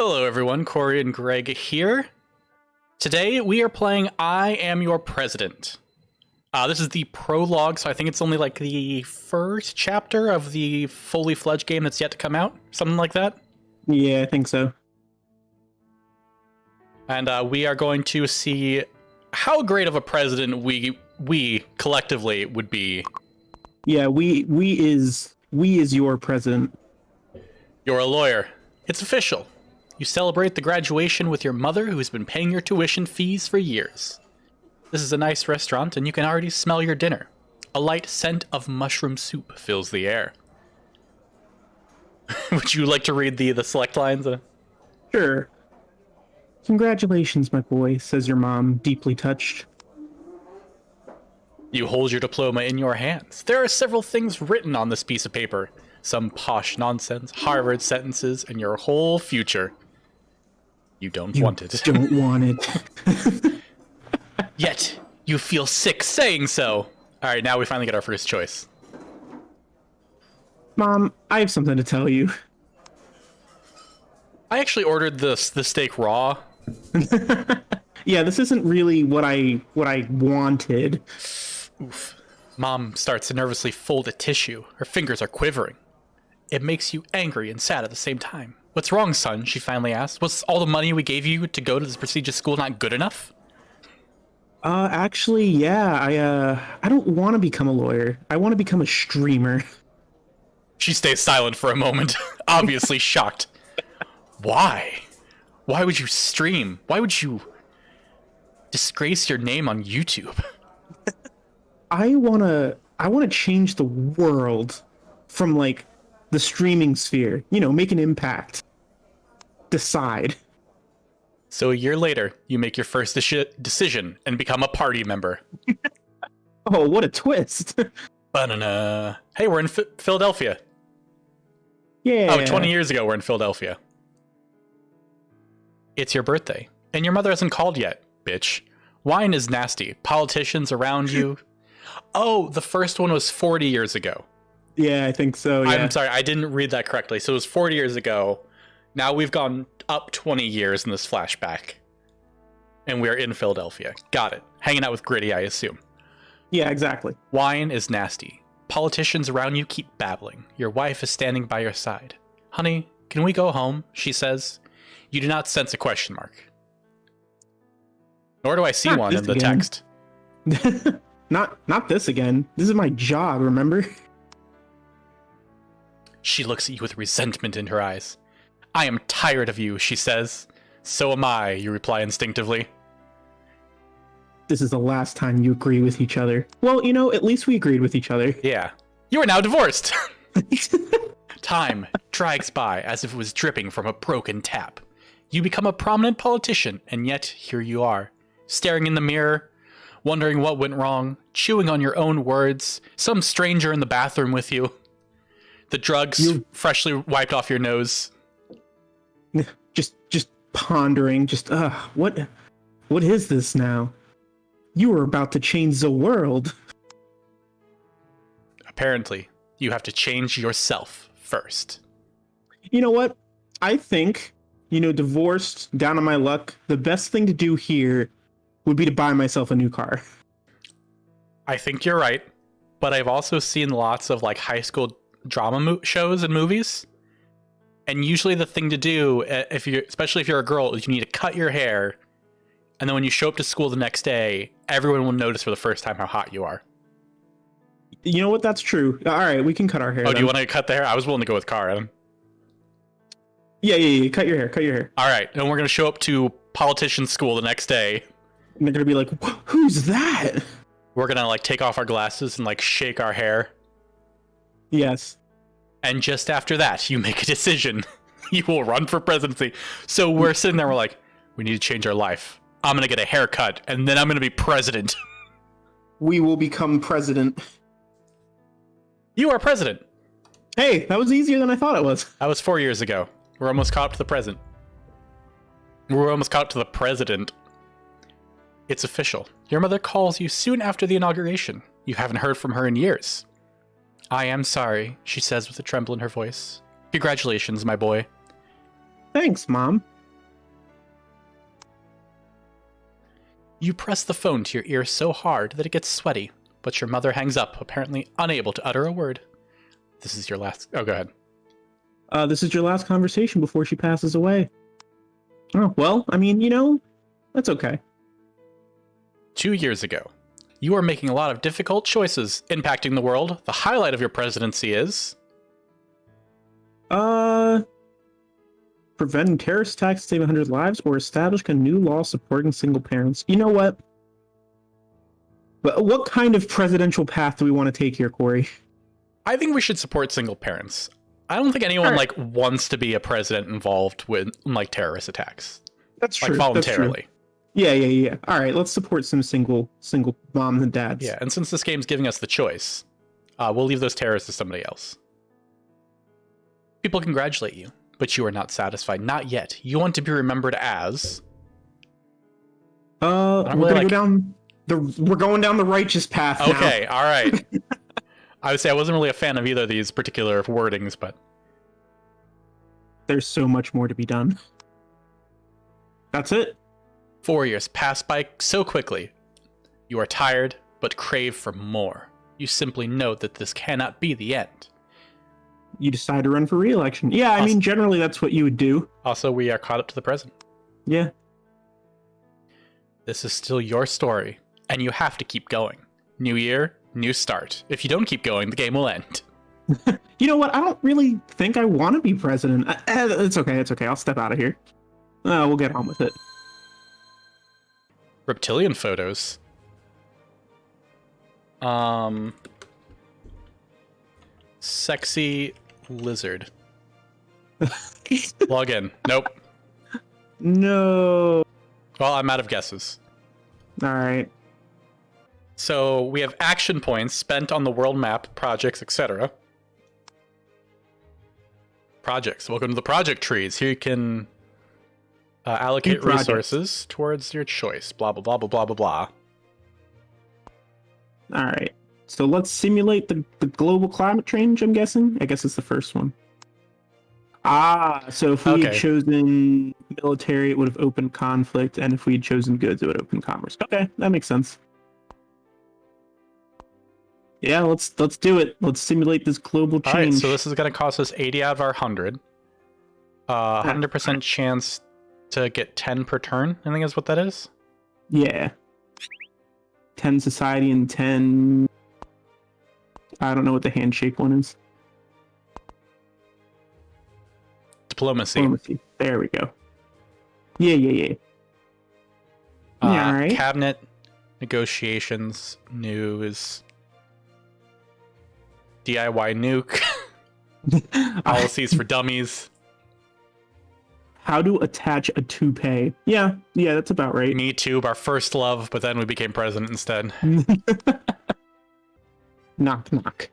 Hello everyone, Corey and Greg here. Today we are playing I Am Your President. This is the prologue, so I think it's only like the first chapter of the fully fledged game that's yet to come out. Something like that. Yeah, I think so. And we are going to see how great of a president we collectively would be. Yeah, we is your president. You're a lawyer. It's official. You celebrate the graduation with your mother, who has been paying your tuition fees for years. This is a nice restaurant, and you can already smell your dinner. A light scent of mushroom soup fills the air. Would you like to read the select lines? Sure. Congratulations, my boy, says your mom, deeply touched. You hold your diploma in your hands. There are several things written on this piece of paper. Some posh nonsense, Harvard sentences, and your whole future. You don't want it. Don't want it. Yet, you feel sick saying so. Alright, now we finally get our first choice. Mom, I have something to tell you. I actually ordered the steak raw. Yeah, this isn't really what I wanted. Oof. Mom starts to nervously fold a tissue. Her fingers are quivering. It makes you angry and sad at the same time. What's wrong, son? She finally asks. Was all the money we gave you to go to this prestigious school not good enough? Actually, yeah, I don't want to become a lawyer. I want to become a streamer. She stays silent for a moment, obviously shocked. Why? Why would you stream? Why would you disgrace your name on YouTube? I wanna change the world from like the streaming sphere. You know, make an impact. Decide. So a year later, you make your first decision and become a party member. Oh, what a twist. Ba-na-na. Hey, we're in Philadelphia. Yeah. Oh, 20 years ago, we're in Philadelphia. It's your birthday, and your mother hasn't called yet, bitch. Wine is nasty. Politicians around you. Oh, the first one was 40 years ago. Yeah, I think so, yeah. I'm sorry, I didn't read that correctly. So it was 40 years ago. Now we've gone up 20 years in this flashback. And we're in Philadelphia. Got it. Hanging out with Gritty, I assume. Yeah, exactly. Wine is nasty. Politicians around you keep babbling. Your wife is standing by your side. Honey, can we go home? She says. You do not sense a question mark. Nor do I see Not one in this the again. text. Not this again. This is my job, remember? She looks at you with resentment in her eyes. I am tired of you, she says. So am I, you reply instinctively. This is the last time you agree with each other. Well, you know, at least we agreed with each other. Yeah. You are now divorced! Time drags by as if it was dripping from a broken tap. You become a prominent politician, and yet here you are, staring in the mirror, wondering what went wrong, chewing on your own words, some stranger in the bathroom with you. The drugs freshly wiped off your nose. Just pondering, what is this now? You were about to change the world. Apparently, you have to change yourself first. You know what? I think, divorced, down on my luck, the best thing to do here would be to buy myself a new car. I think you're right, but I've also seen lots of like high school drama shows and movies. And usually the thing to do, especially if you're a girl, is you need to cut your hair. And then when you show up to school the next day, everyone will notice for the first time how hot you are. You know what? That's true. All right, we can cut our hair. Oh, then. do you want to cut the hair? I was willing to go with car, Adam. Yeah. Cut your hair. All right, and we're going to show up to politician school the next day. And they're going to be like, who's that? We're going to like take off our glasses and like shake our hair. Yes. And just after that, you make a decision. You will run for presidency. So we're sitting there, we're like, we need to change our life. I'm going to get a haircut, and then I'm going to be president. We will become president. You are president. Hey, that was easier than I thought it was. That was 4 years ago. We're almost caught up to the present. We're almost caught up to the president. It's official. Your mother calls you soon after the inauguration. You haven't heard from her in years. I am sorry, she says with a tremble in her voice. Congratulations, my boy. Thanks, Mom. You press the phone to your ear so hard that it gets sweaty, but your mother hangs up, apparently unable to utter a word. This is your last... Oh, go ahead. This is your last conversation before she passes away. Oh, well, I mean, that's okay. 2 years ago, you are making a lot of difficult choices impacting the world. The highlight of your presidency is... Preventing terrorist attacks to save 100 lives or establishing a new law supporting single parents. You know what? But what kind of presidential path do we want to take here, Corey? I think we should support single parents. I don't think anyone wants to be a president involved with terrorist attacks. That's true. Voluntarily. That's true. Yeah. All right, let's support some single moms and dads. Yeah, and since this game's giving us the choice, we'll leave those terrorists to somebody else. People congratulate you, but you are not satisfied. Not yet. You want to be remembered as... we're going down the righteous path now. Okay, all right. I would say I wasn't really a fan of either of these particular wordings, but... There's so much more to be done. That's it. 4 years pass by so quickly. You are tired, but crave for more. You simply know that this cannot be the end. You decide to run for re-election. Yeah, I mean, generally that's what you would do. Also, we are caught up to the present. Yeah. This is still your story, and you have to keep going. New year, new start. If you don't keep going, the game will end. You know what? I don't really think I want to be president. It's okay. I'll step out of here. We'll get on with it. Reptilian photos. Sexy lizard. Log in. Nope. No. Well, I'm out of guesses. All right. So we have action points spent on the world map, projects, etc. Projects. Welcome to the project trees. Here you can allocate resources towards your choice. Blah, blah, blah, blah, blah, blah, blah. All right. So let's simulate the global climate change, I'm guessing. I guess it's the first one. So if we had chosen military, it would have opened conflict. And if we had chosen goods, it would open commerce. Okay, that makes sense. Yeah, let's do it. Let's simulate this global change. All right, so this is going to cost us 80 out of our 100. 100% chance to get 10 per turn, I think is what that is. Yeah. 10 society and 10... I don't know what the handshake one is. Diplomacy. There we go. Yeah, all right. Cabinet, negotiations, news, DIY nuke, policies for dummies. How to attach a toupee. Yeah, that's about right. Me too, our first love, but then we became president instead. Knock, knock.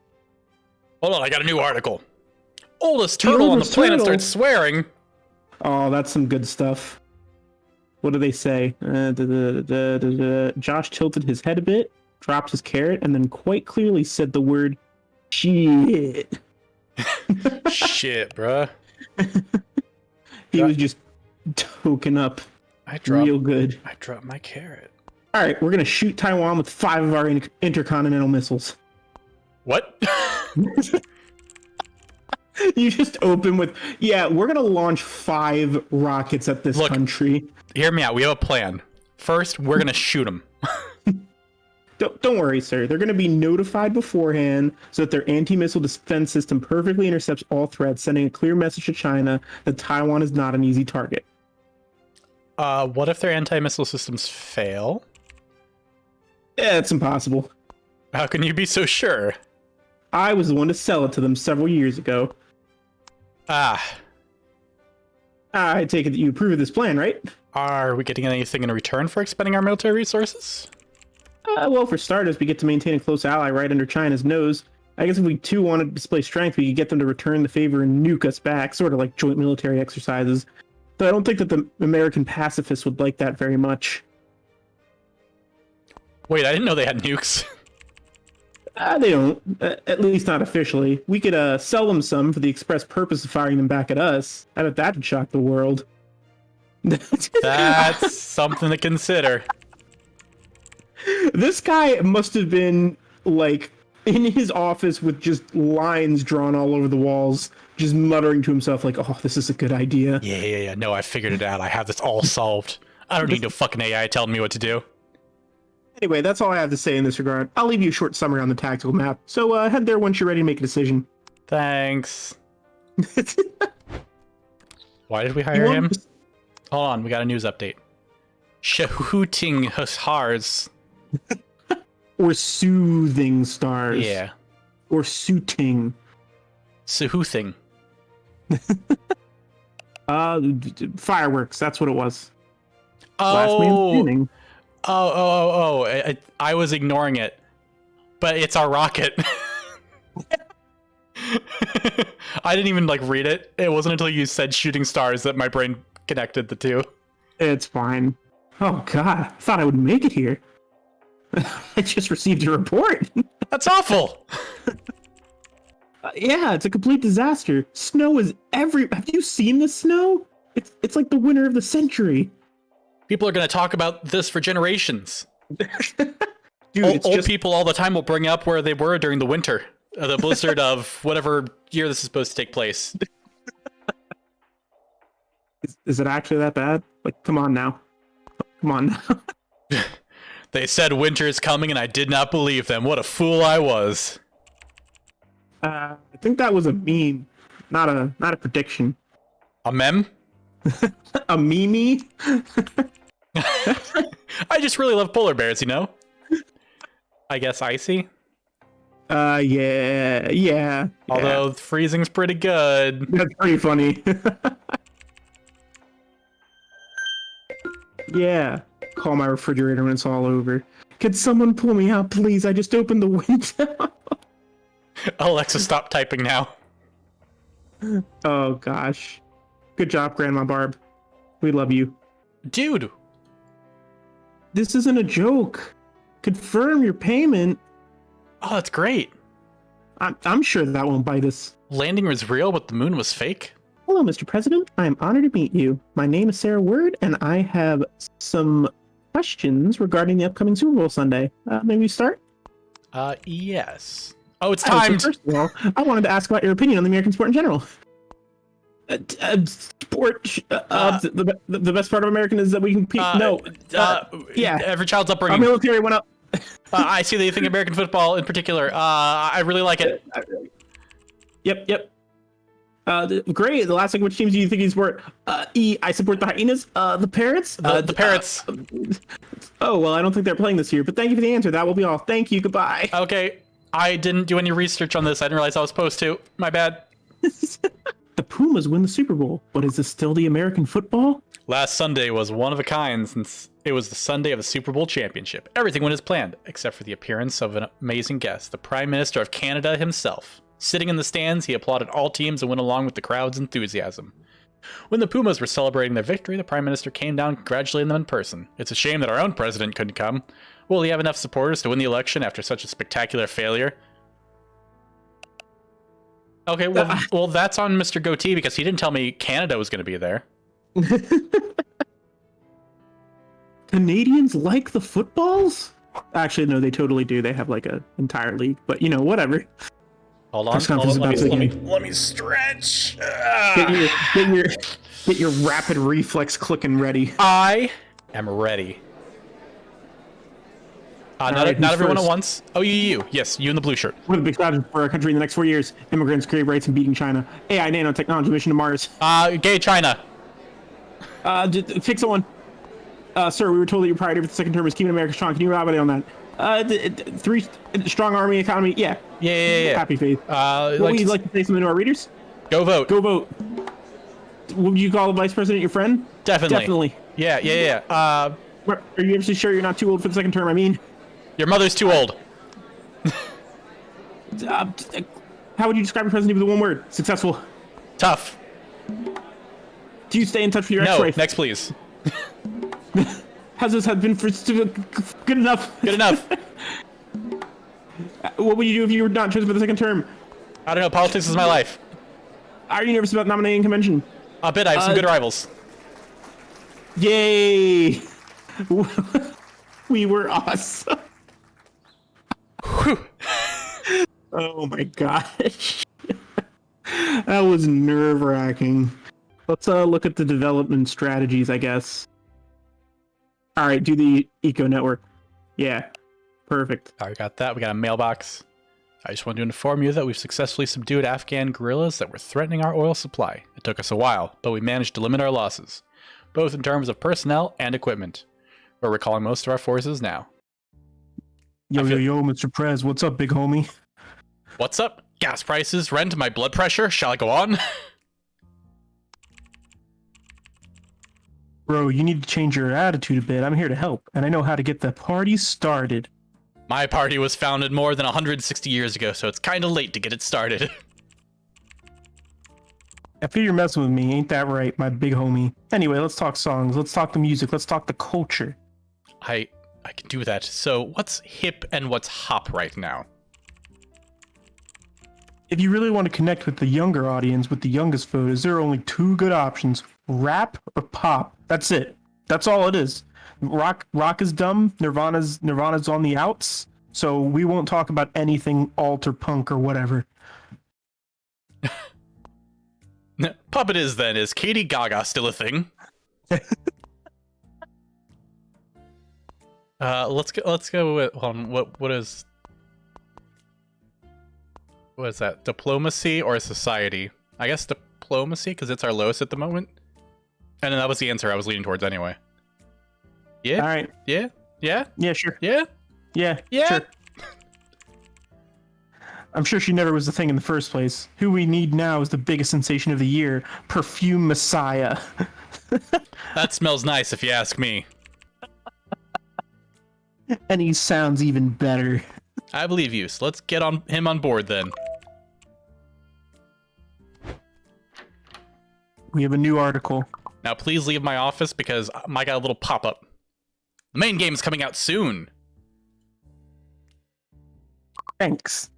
Hold on, I got a new article. Oldest turtle on the planet starts swearing. Oh, that's some good stuff. What do they say? Josh tilted his head a bit, dropped his carrot, and then quite clearly said the word shit. Shit, bruh. He was just token up real good. I dropped my carrot. All right, we're going to shoot Taiwan with 5 of our intercontinental missiles. What? You just open with, we're going to launch 5 rockets at this country. Hear me out. We have a plan. First, we're going to shoot them. Don't worry, sir. They're going to be notified beforehand so that their anti-missile defense system perfectly intercepts all threats, sending a clear message to China that Taiwan is not an easy target. What if their anti-missile systems fail? Yeah, it's impossible. How can you be so sure? I was the one to sell it to them several years ago. I take it that you approve of this plan, right? Are we getting anything in return for expending our military resources? Well, for starters, we get to maintain a close ally right under China's nose. I guess if we too wanted to display strength, we could get them to return the favor and nuke us back, sort of like joint military exercises. Though I don't think that the American pacifists would like that very much. Wait, I didn't know they had nukes. They don't, at least not officially. We could sell them some for the express purpose of firing them back at us. I bet that would shock the world. That's something to consider. This guy must have been like in his office with just lines drawn all over the walls, just muttering to himself like, "Oh, this is a good idea." Yeah. No, I figured it out. I have this all solved. I don't need no fucking AI telling me what to do. Anyway, that's all I have to say in this regard. I'll leave you a short summary on the tactical map, so head there once you're ready to make a decision. Thanks. Why did we hire him? Hold on, we got a news update. Shooting Hussars. Or soothing stars. Yeah. Or suiting. Soothing. Fireworks, that's what it was. Oh. Last man standing. I was ignoring it. But it's our rocket. I didn't even like read it. It wasn't until you said shooting stars that my brain connected the two. It's fine. Oh god, I thought I would make it here. I just received a report. That's awful. Yeah, it's a complete disaster. Snow is Have you seen the snow? It's like the winter of the century. People are going to talk about this for generations. Dude, old people all the time will bring up where they were during the winter. The blizzard of whatever year this is supposed to take place. Is it actually that bad? Like, come on now. Come on now. They said winter is coming and I did not believe them. What a fool I was. I think that was a meme, not a prediction. A meme? A meme? I just really love polar bears, you know? I guess icy? Yeah. Although freezing's pretty good. That's pretty funny. Yeah. Call my refrigerator when it's all over. Could someone pull me out, please? I just opened the window. Alexa, stop typing now. Oh, gosh. Good job, Grandma Barb. We love you. Dude. This isn't a joke. Confirm your payment. Oh, that's great. I'm sure that won't bite us. Landing was real, but the moon was fake? Hello, Mr. President. I am honored to meet you. My name is Sarah Word, and I have some questions regarding the upcoming Super Bowl Sunday. May we start? Yes. Oh, it's So timed. first of all, I wanted to ask about your opinion on the American sport in general. The best part of American is that we can... yeah. Every child's Our upbringing. military went up. I see that you think American football in particular. I really like it. Yep. Great. The last thing, which teams do you think you support? I support the Hyenas. The Parrots? The Parrots. Oh, well, I don't think they're playing this year, but thank you for the answer. That will be all. Thank you. Goodbye. Okay. I didn't do any research on this. I didn't realize I was supposed to. My bad. The Pumas win the Super Bowl, but is this still the American football? Last Sunday was one of a kind since it was the Sunday of the Super Bowl championship. Everything went as planned, except for the appearance of an amazing guest, the Prime Minister of Canada himself. Sitting in the stands, he applauded all teams and went along with the crowd's enthusiasm. When the Pumas were celebrating their victory, the Prime Minister came down congratulating them in person. It's a shame that our own president couldn't come. Will he have enough supporters to win the election after such a spectacular failure? Okay, well, that's on Mr. Goatee because he didn't tell me Canada was going to be there. Canadians like the footballs? Actually, no, they totally do. They have like an entire league, but whatever. Hold on. Let me stretch. Get your rapid reflex clicking ready. I am ready. Not everyone at once. Oh, you. Yes, you in the blue shirt. One of the big strategies for our country in the next 4 years: immigrants, create rights, and beating China. AI, nanotechnology, mission to Mars. Gay China. Fix one. Sir, we were told that your priority for the second term is keeping America strong. Can you elaborate on that? 3 strong army economy. Yeah. Happy faith. Would you like to say something to our readers? Go vote. Go vote. Would you call the vice president your friend? Definitely. Yeah. Are you actually sure you're not too old for the second term? I mean, your mother's too old. How would you describe your presidency with one word? Successful. Tough. Do you stay in touch with your No. ex-wife? Next, please. How's this been for good enough? Good enough. What would you do if you were not chosen for the second term? I don't know. Politics is my life. Are you nervous about nominating convention? A bit. I have some good rivals. Yay! We were awesome. Whew. Oh my gosh. That was nerve-wracking. Let's look at the development strategies, I guess. All right, do the eco network. Yeah, perfect. All right, got that. We got a mailbox. I just wanted to inform you that we've successfully subdued Afghan guerrillas that were threatening our oil supply. It took us a while, but we managed to limit our losses, both in terms of personnel and equipment. We're recalling most of our forces now. Yo, Mr. Prez, what's up, big homie? What's up? Gas prices, rent, my blood pressure. Shall I go on? Bro, you need to change your attitude a bit. I'm here to help, and I know how to get the party started. My party was founded more than 160 years ago, so it's kind of late to get it started. I feel you're messing with me, ain't that right, my big homie? Anyway, let's talk songs, let's talk the music, let's talk the culture. I can do that. So what's hip and what's hop right now? If you really want to connect with the younger audience, with the youngest voters, there are only two good options: rap or pop. That's it. That's all it is. Rock is dumb. Nirvana's on the outs. So we won't talk about anything alt or punk or whatever. Pop it is then. Is Katie Gaga still a thing? Let's go with what is that? Diplomacy or society? I guess diplomacy, because it's our lowest at the moment. And then that was the answer I was leaning towards anyway. Yeah. All right. Yeah. Yeah. Yeah. Sure. Yeah. Yeah. Yeah. Sure. I'm sure she never was the thing in the first place. Who we need now is the biggest sensation of the year, Perfume Messiah. That smells nice, if you ask me. And he sounds even better. I believe you. So let's get him on board then. We have a new article. Now please leave my office because I got a little pop-up. The main game is coming out soon. Thanks.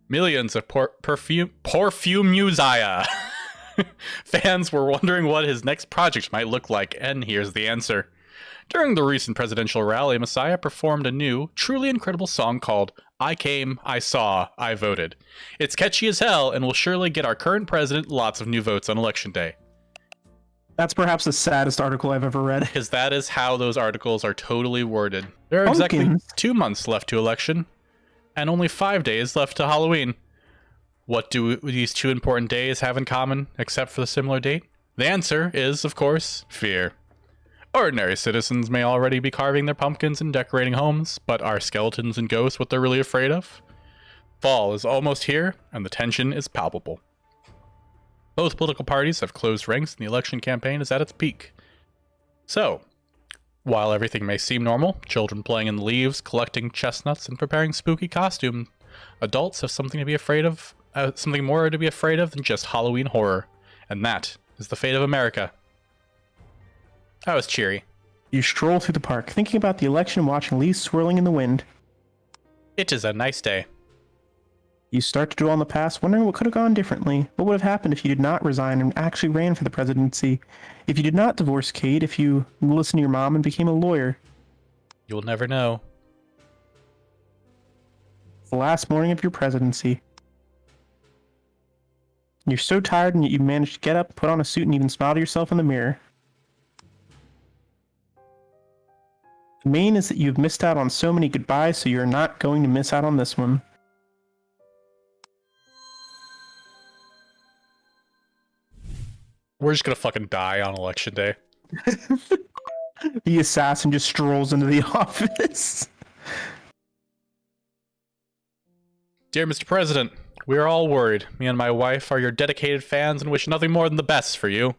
Millions of Perfume Messiah fans were wondering what his next project might look like, and here's the answer. During the recent presidential rally, Messiah performed a new, truly incredible song called I Came, I Saw, I Voted. It's catchy as hell and will surely get our current president lots of new votes on election day. That's perhaps the saddest article I've ever read. Because that is how those articles are totally worded. There are exactly 2 months left to election, and only 5 days left to Halloween. What do these two important days have in common, except for the similar date? The answer is, of course, fear. Ordinary citizens may already be carving their pumpkins and decorating homes, but are skeletons and ghosts what they're really afraid of? Fall is almost here, and the tension is palpable. Both political parties have closed ranks, and the election campaign is at its peak. So, while everything may seem normal, children playing in the leaves, collecting chestnuts, and preparing spooky costumes, adults have something to be afraid of, something more to be afraid of than just Halloween horror, and that is the fate of America. That was cheery. You stroll through the park, thinking about the election and watching leaves swirling in the wind. It is a nice day. You start to dwell on the past, wondering what could have gone differently. What would have happened if you did not resign and actually ran for the presidency? If you did not divorce Kate? If you listened to your mom and became a lawyer? You'll never know. It's the last morning of your presidency. You're so tired, and yet you managed to get up, put on a suit, and even smile to yourself in the mirror. The main is that you've missed out on so many goodbyes, so you're not going to miss out on this one. We're just gonna fucking die on election day. The assassin just strolls into the office. Dear Mr. President, we are all worried. Me and my wife are your dedicated fans and wish nothing more than the best for you.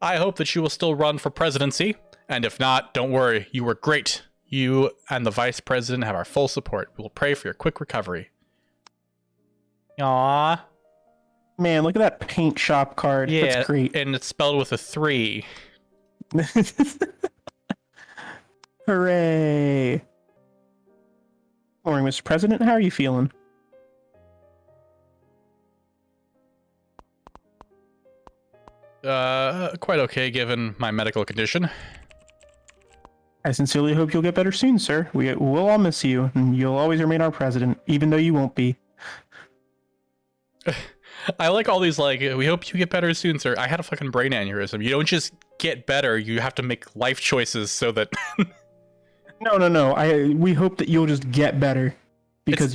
I hope that you will still run for presidency, and if not, don't worry, you were great. You and the vice president have our full support. We will pray for your quick recovery. Aww. Man, look at that paint shop card. Yeah, that's great. And it's spelled with a 3. Hooray. Morning, Mr. President. How are you feeling? Quite okay given my medical condition. I sincerely hope you'll get better soon, sir. We'll all miss you, and you'll always remain our president, even though you won't be. I like all these, like, we hope you get better soon, sir. I had a fucking brain aneurysm. You don't just get better, you have to make life choices so that... No. We hope that you'll just get better. Because,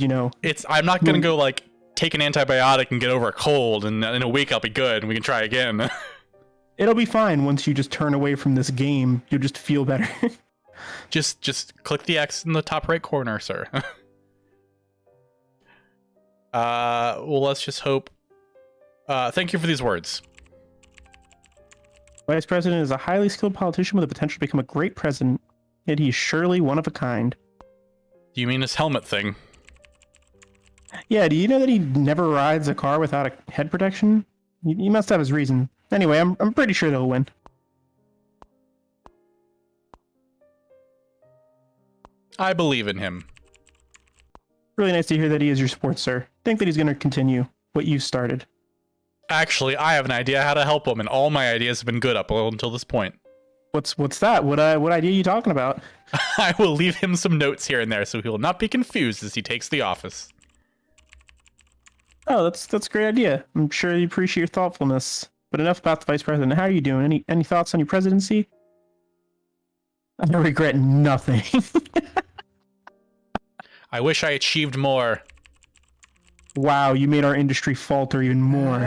I'm not gonna go, like, take an antibiotic and get over a cold, and in a week I'll be good, and we can try again. It'll be fine once you just turn away from this game. You'll just feel better. Just click the X in the top right corner, sir. Well, let's just hope. Thank you for these words. Vice President is a highly skilled politician with the potential to become a great president, yet he is surely one of a kind. Do you mean his helmet thing? Yeah, do you know that he never rides a car without a head protection? He must have his reason. Anyway, I'm pretty sure they'll win. I believe in him. Really nice to hear that he is your support, sir. Think that he's going to continue what you started. Actually, I have an idea how to help him, and all my ideas have been good up until this point. What's that? What idea are you talking about? I will leave him some notes here and there so he will not be confused as he takes the office. Oh, that's a great idea. I'm sure you appreciate your thoughtfulness. But enough about the vice president. How are you doing? Any thoughts on your presidency? I regret nothing. I wish I achieved more. Wow, you made our industry falter even more.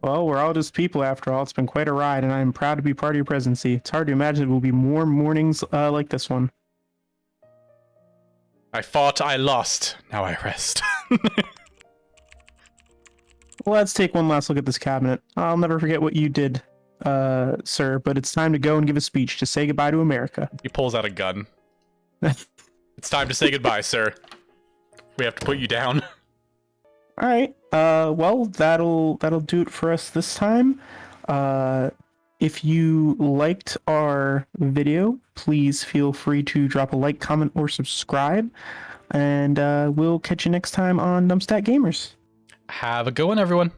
Well, we're all just people after all. It's been quite a ride, and I'm proud to be part of your presidency. It's hard to imagine there will be more mornings like this one. I fought, I lost. Now I rest. Let's take one last look at this cabinet. I'll never forget what you did, sir, but it's time to go and give a speech to say goodbye to America. He pulls out a gun. It's time to say goodbye, sir. We have to put you down. All right. Well, that'll do it for us this time. If you liked our video, please feel free to drop a like, comment, or subscribe. And we'll catch you next time on Dumpstat Gamers. Have a good one, everyone.